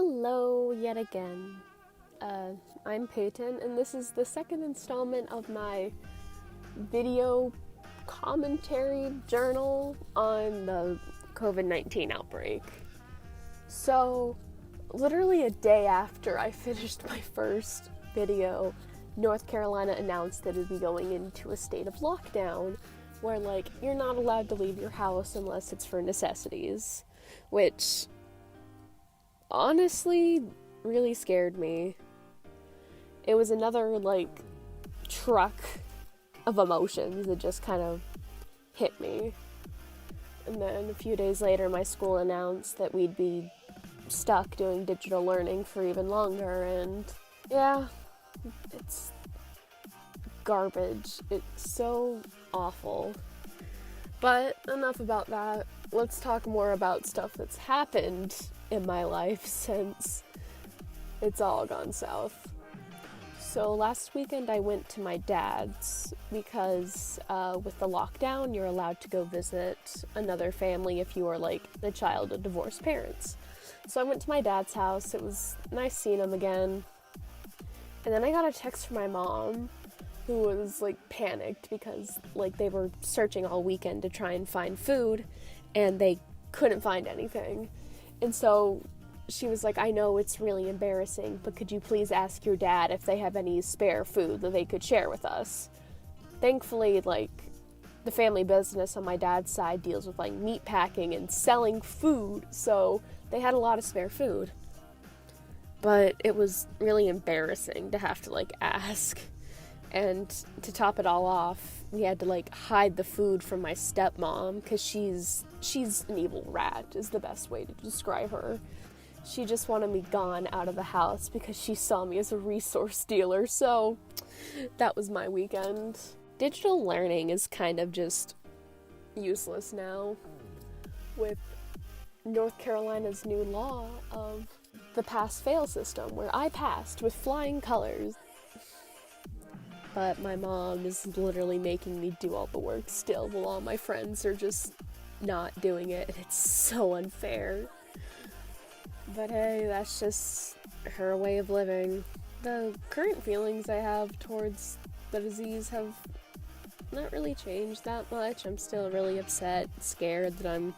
Hello yet again. I'm Peyton, and this is the second installment of my video commentary journal on the COVID-19 outbreak. So, literally a day after I finished my first video, North Carolina announced that it would be going into a state of lockdown, where, you're not allowed to leave your house unless it's for necessities, which honestly really scared me. It was another, truck of emotions that just kind of hit me. And then a few days later, my school announced that we'd be stuck doing digital learning for even longer, and yeah, it's garbage. It's so awful. But enough about that. Let's talk more about stuff that's happened in my life since it's all gone south. So last weekend I went to my dad's because with the lockdown you're allowed to go visit another family if you are the child of divorced parents. So I went to my dad's house. It was nice seeing him again. And then I got a text from my mom who was panicked because they were searching all weekend to try and find food and they couldn't find anything. And so she was like, I know it's really embarrassing, but could you please ask your dad if they have any spare food that they could share with us? Thankfully, the family business on my dad's side deals with meat packing and selling food, so they had a lot of spare food. But it was really embarrassing to have to ask. And to top it all off, we had to hide the food from my stepmom because she's an evil rat is the best way to describe her. She just wanted me gone out of the house because she saw me as a resource dealer, so that was my weekend. Digital learning is kind of just useless now with North Carolina's new law of the pass-fail system, where I passed with flying colors. But my mom is literally making me do all the work still while all my friends are just not doing it, and it's so unfair. But hey, that's just her way of living. The current feelings I have towards the disease have not really changed that much. I'm still really upset, scared that I'm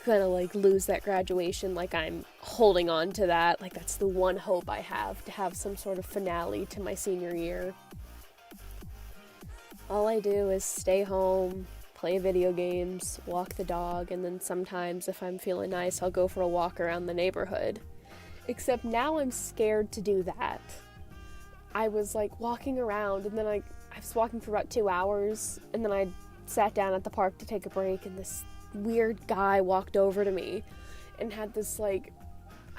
gonna lose that graduation. I'm holding on to that. That's the one hope I have, to have some sort of finale to my senior year. All I do is stay home, play video games, walk the dog, and then sometimes if I'm feeling nice, I'll go for a walk around the neighborhood. Except now I'm scared to do that. I was walking around, and then I was walking for about 2 hours, and then I sat down at the park to take a break, and this weird guy walked over to me and had this I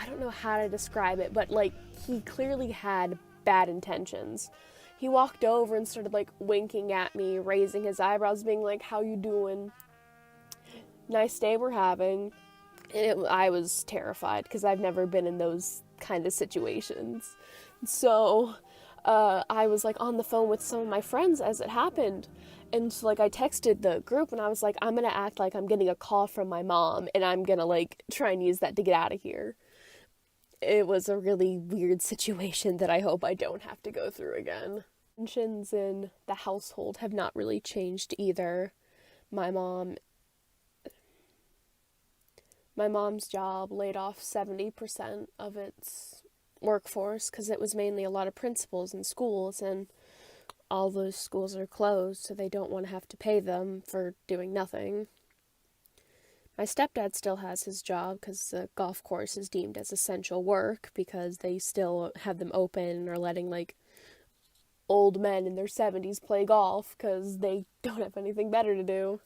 don't know how to describe it, but he clearly had bad intentions. He walked over and started winking at me, raising his eyebrows, being like, how you doing? Nice day we're having. And I was terrified because I've never been in those kind of situations. So I was on the phone with some of my friends as it happened. And so, I texted the group, and I was like, I'm going to act like I'm getting a call from my mom, and I'm going to, try and use that to get out of here. It was a really weird situation that I hope I don't have to go through again. Tensions in the household have not really changed either. My mom's job laid off 70% of its workforce because it was mainly a lot of principals in schools, and all those schools are closed, so they don't want to have to pay them for doing nothing. My stepdad still has his job because the golf course is deemed as essential work because they still have them open and are letting, old men in their 70s play golf because they don't have anything better to do.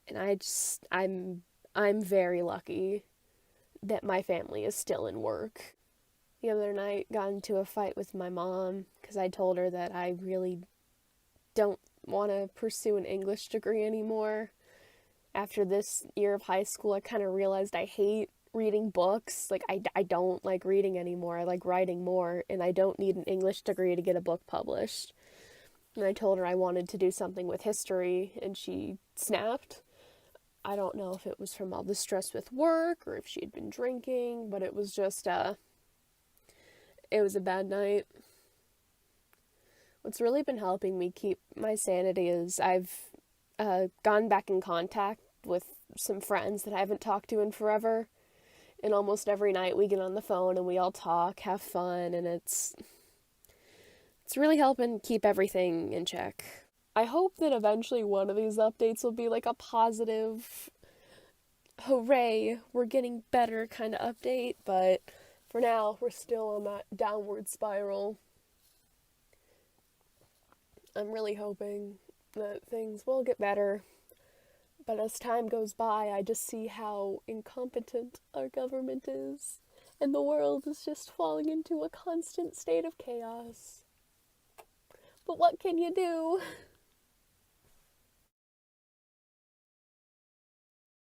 And I'm very lucky that my family is still in work. The other night, got into a fight with my mom because I told her that I really don't want to pursue an English degree anymore. After this year of high school, I kind of realized I hate reading books. I don't like reading anymore. I like writing more, and I don't need an English degree to get a book published. And I told her I wanted to do something with history, and she snapped. I don't know if it was from all the stress with work or if she'd been drinking, but it was just, it was a bad night. What's really been helping me keep my sanity is I've gone back in contact with some friends that I haven't talked to in forever. And almost every night we get on the phone and we all talk, have fun, and it's really helping keep everything in check. I hope that eventually one of these updates will be like a positive, hooray, we're getting better kind of update, but for now, we're still on that downward spiral. I'm really hoping that things will get better, but as time goes by, I just see how incompetent our government is, and the world is just falling into a constant state of chaos. But what can you do?